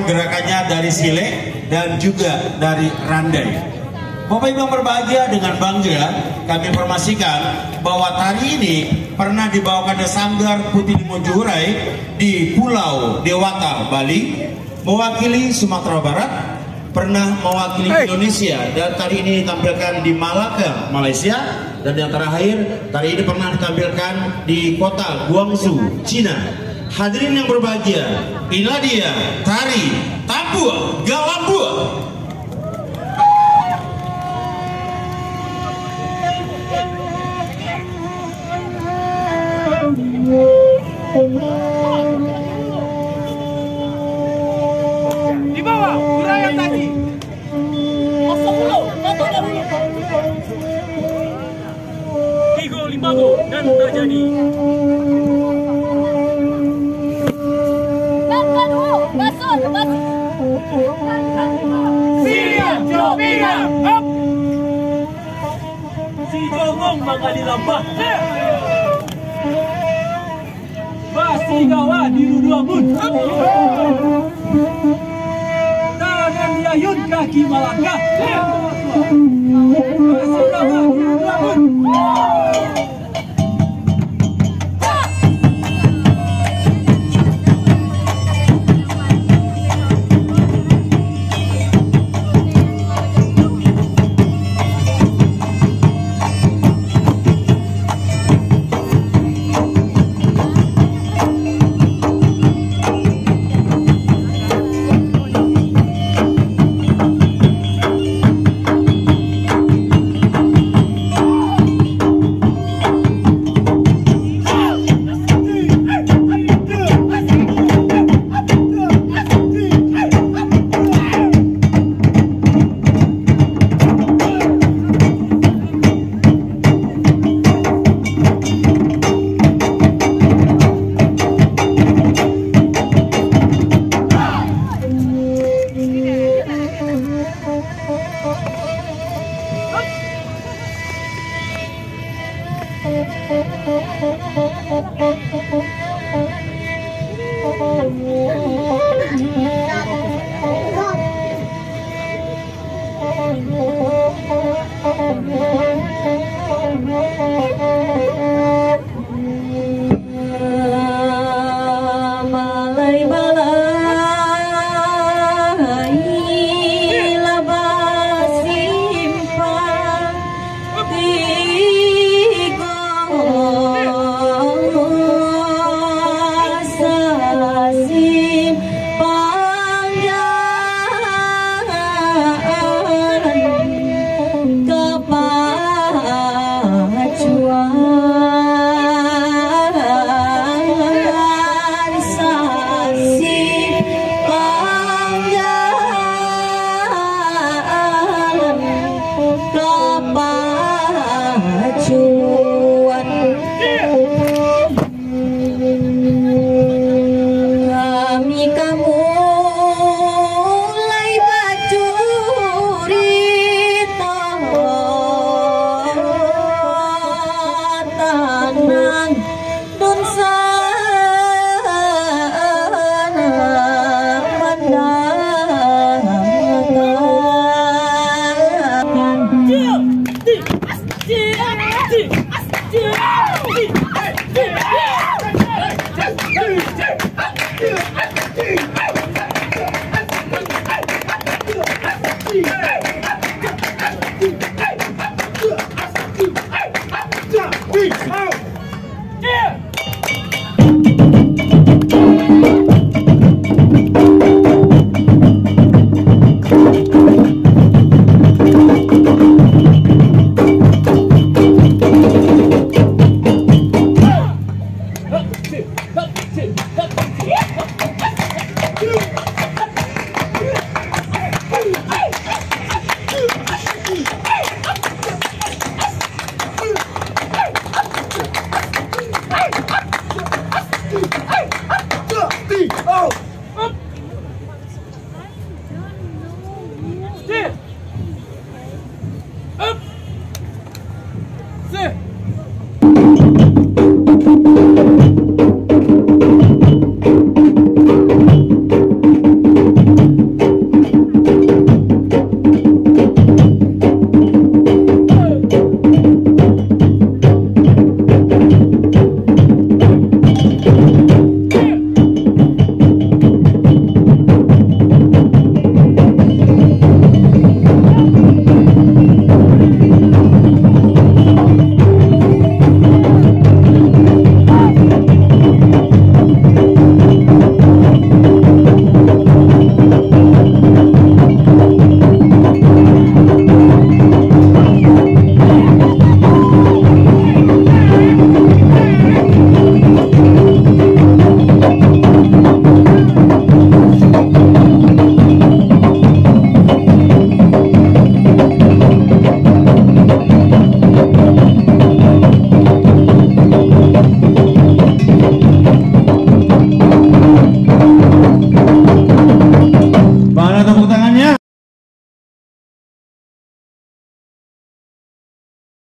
gerakannya dari Sile dan juga dari Randai. Bapak Ibu yang berbahagia, dengan bangga kami informasikan bahwa tari ini pernah dibawakan oleh Sanggar Putih Limonjurai di Pulau Dewata, Bali, mewakili Sumatera Barat, pernah mewakili Indonesia, dan tari ini ditampilkan di Malaka, Malaysia, dan yang terakhir tari ini pernah ditampilkan di kota Guangzhou, Cina. Hadirin yang berbahagia, inilah dia tari Tambua Galambua. Di bawah urayan tadi. Masuk dulu, tonton dulu. Tigo Limbago dan terjadi. Makan dulu, masuk, masuk. Sirian, Jopingan, up. Si Jogong mengali lambah. Basigawa di dua bun. Tangan diayun, kaki melangkah. Basigawa di dua bun. Di